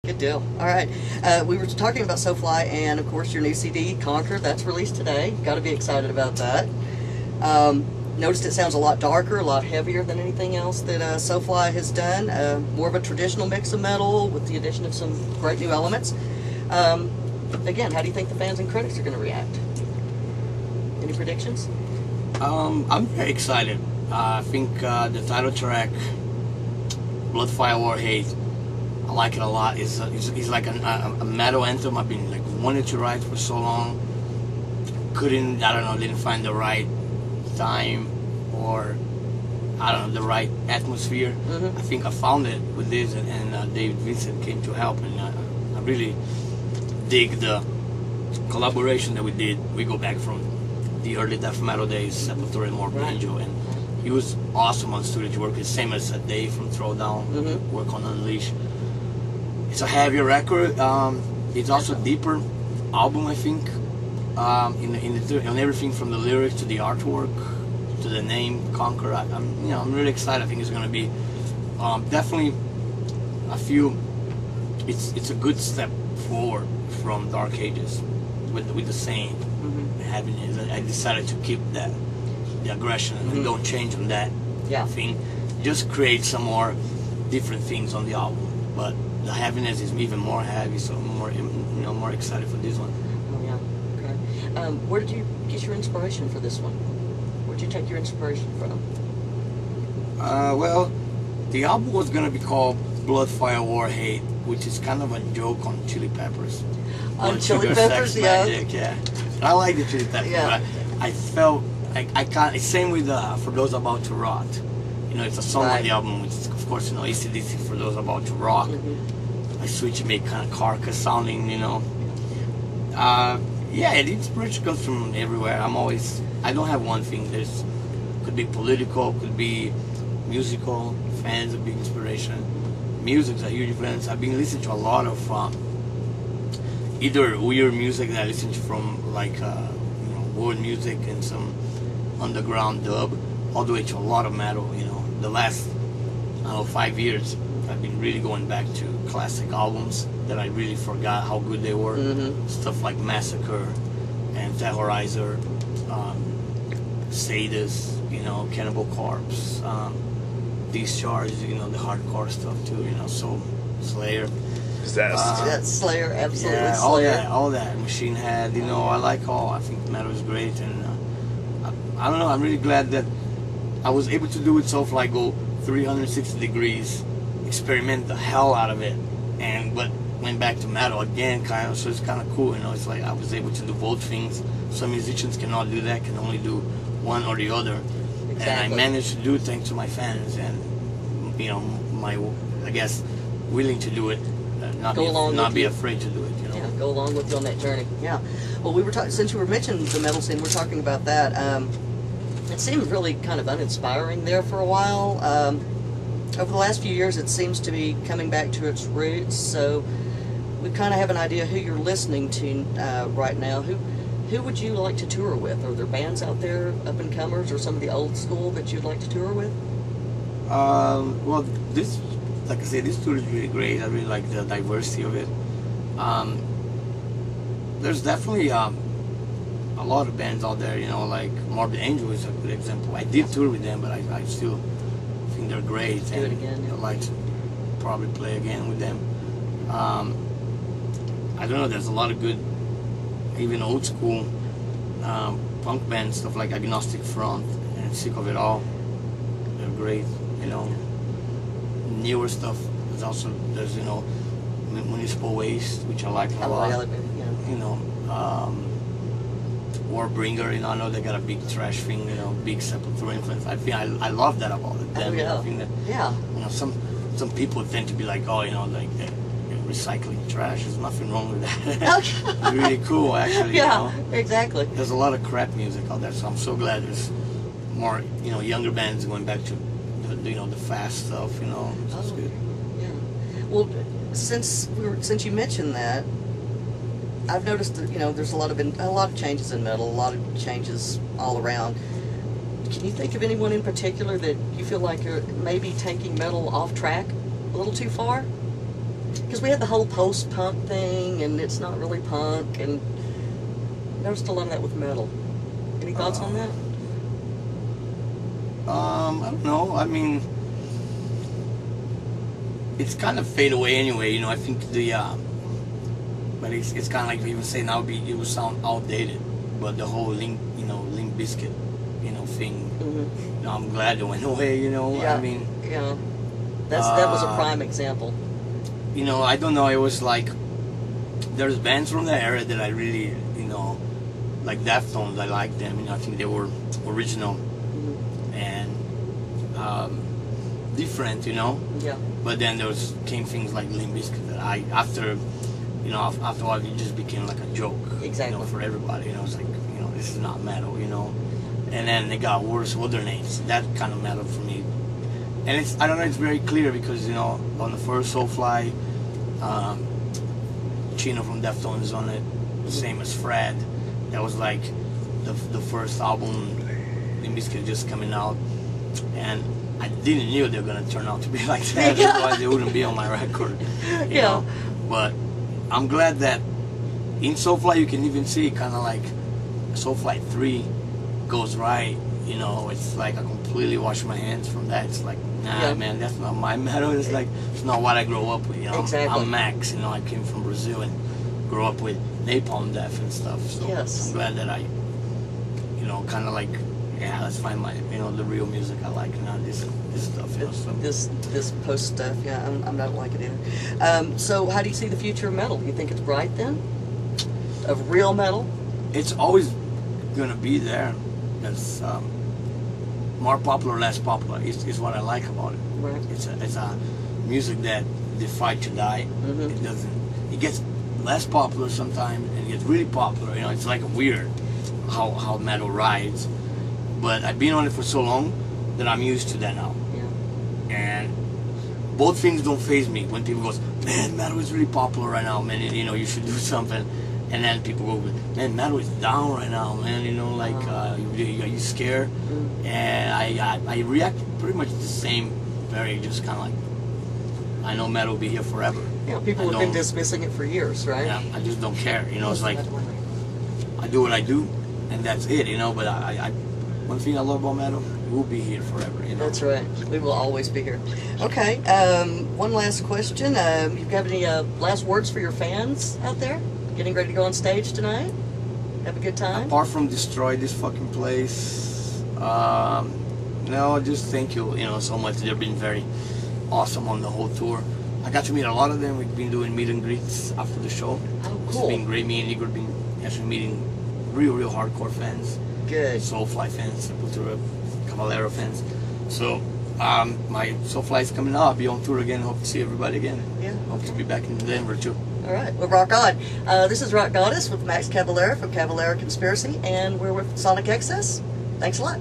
Good deal. All right. We were talking about SoFly and, of course, your new CD, Conquer. That's released today. Got to be excited about that. Noticed it sounds a lot darker, a lot heavier than anything else that SoFly has done. More of a traditional mix of metal with the addition of some great new elements. Again, how do you think the fans and critics are going to react? Any predictions? I'm very excited. I think the title track, Blood, Fire, War, Hate, I like it a lot. It's like a metal anthem I've been like wanting to write for so long. Didn't find the right time or I don't know, the right atmosphere. I think I found it with this, and David Vincent came to help, and I really dig the collaboration that we did. We go back from the early death metal days, Sepultura and Morbid Angel, and he was awesome on studio work. It's same as Dave from Throwdown, work on Unleash. It's a heavier record. It's also a deeper album, I think, in everything from the lyrics to the artwork to the name Conquer. I'm really excited. I think it's going to be definitely it's a good step forward from Dark Ages with the same happiness. I decided to keep the aggression and don't change on that thing. Just create some more different things on the album, but the heaviness is even more heavy, so I'm more excited for this one. Oh yeah, okay. Where did you get your inspiration for this one? Where'd you take your inspiration from? Well, the album was gonna be called Blood, Fire, War, Hate, which is kind of a joke on Chili Peppers. On Chili Sugar, Peppers, Sex, yeah. Magic, yeah. And I like the Chili Peppers, but I felt I can't. Same with For Those About to Rot. It's a song on the album, which is, of course, AC/DC, For Those About to Rock. I switch and make kind of Carcass sounding, Yeah, the inspiration comes from everywhere. I don't have one thing. Could be political, could be musical. Fans, a big inspiration. Music's a huge influence. I've been listening to a lot of either weird music that I listen to from world music and some underground dub, all the way to a lot of metal. The last 5 years, I've been really going back to classic albums that I really forgot how good they were. Stuff like Massacre and Terrorizer, Sadist, Cannibal Corpse, Discharge, the hardcore stuff too. So Slayer. Slayer, absolutely. Yeah, all that. Machine Head, I like all. I think metal is great, and I don't know. I'm really glad that I was able to do it. SoFly go 360 degrees, experiment the hell out of it, but went back to metal again, kind of. So it's kind of cool, It's like I was able to do both things. Some musicians cannot do that; can only do one or the other. Exactly. And I managed to do it thanks to my fans, and I guess willing to do it. Not be afraid to do it, Yeah, go along with you on that journey. Yeah. Well, we were talking, since you were mentioning the metal scene, we're talking about that. It seemed really kind of uninspiring there for a while. Over the last few years, it seems to be coming back to its roots. So we kind of have an idea who you're listening to right now. Who would you like to tour with? Are there bands out there, up and comers, or some of the old school that you'd like to tour with? Well, like I said, this tour is really great. I really like the diversity of it. There's definitely a lot of bands out there, like Morbid Angel is a good example. I did tour with them, but I still think they're great. Do it again. I'd like to probably play again with them. I don't know, there's a lot of good, even old school punk bands, stuff like Agnostic Front and Sick of It All. They're great, Newer stuff is also, there's Municipal Waste, which I like a lot. Warbringer, I know they got a big thrash thing, big Sepultura influence. I think I love that about them. I think that, some people tend to be like, oh, like they're recycling trash. There's nothing wrong with that. It's really cool, actually. Yeah, exactly. There's a lot of crap music out there, so I'm so glad there's more, younger bands going back to the fast stuff, so it's good. Yeah. Well, since you mentioned that, I've noticed that there's a lot of changes in metal, a lot of changes all around. Can you think of anyone in particular that you feel like are maybe taking metal off track a little too far? Because we had the whole post-punk thing, and it's not really punk, and noticed a lot of that with metal. Any thoughts on that? I don't know. I mean, it's kind of fade away anyway. You know, I think but it's kind of like people say now it would sound outdated, but the whole Limp Bizkit, thing. Mm-hmm. I'm glad it went away. Yeah. I mean, Yeah. That was a prime example. I don't know. It was like there's bands from that era that I really, like Deftones. I like them. I think they were original and different. Yeah. But then came things like Limp Bizkit that after a while it just became like a joke. Exactly. For everybody. It's like this is not metal. And then they got worse with their names. That kind of metal for me. And I don't know. It's very clear because on the first Soulfly, Chino from Deftones is on it. Same as Fred. That was like the first album. Limp Bizkit just coming out, and I didn't know they were gonna turn out to be like that. Otherwise, they wouldn't be on my record. You know? But I'm glad that in Soulfly you can even see kind of like Soulfly 3 goes right. It's like I completely wash my hands from that. It's like, nah, man, that's not my metal. It's like it's not what I grew up with. Exactly. I'm Max. I came from Brazil and grew up with Napalm Death and stuff. So I'm glad that I, kind of like, let's find my, the real music I like, not this stuff. So. This post stuff. Yeah, I'm not like it either. So how do you see the future of metal? Do you think it's bright then? Of real metal? It's always gonna be there. It's more popular, less popular. Is what I like about it. Right. It's a music that defied to die. Mm-hmm. It gets less popular sometimes and it gets really popular. It's like weird how metal rides. But I've been on it for so long that I'm used to that now. Yeah. And both things don't faze me. When people goes, man, metal is really popular right now, man. You should do something. And then people go, man, metal is down right now, man. Are you scared? Mm. And I react pretty much the same, very just kind of like, I know metal will be here forever. Yeah, people have been dismissing it for years, right? Yeah, I just don't care. It's like, I do what I do, and that's it, But one thing I love about metal, it will be here forever, That's right. We will always be here. Okay, one last question. You got any last words for your fans out there? Getting ready to go on stage tonight? Have a good time? Apart from destroy this fucking place, no, just thank you, so much. They've been very awesome on the whole tour. I got to meet a lot of them. We've been doing meet and greets after the show. Oh, cool. It's been great. Me and Igor have been actually meeting real hardcore fans. Good. Soulfly fans, Cavalera fans. So, my Soulfly is coming out. I'll be on tour again. Hope to see everybody again. Yeah. Hope to be back in Denver too. All right. Well, rock on. This is Rock Goddess with Max Cavalera from Cavalera Conspiracy, and we're with Sonic Excess. Thanks a lot.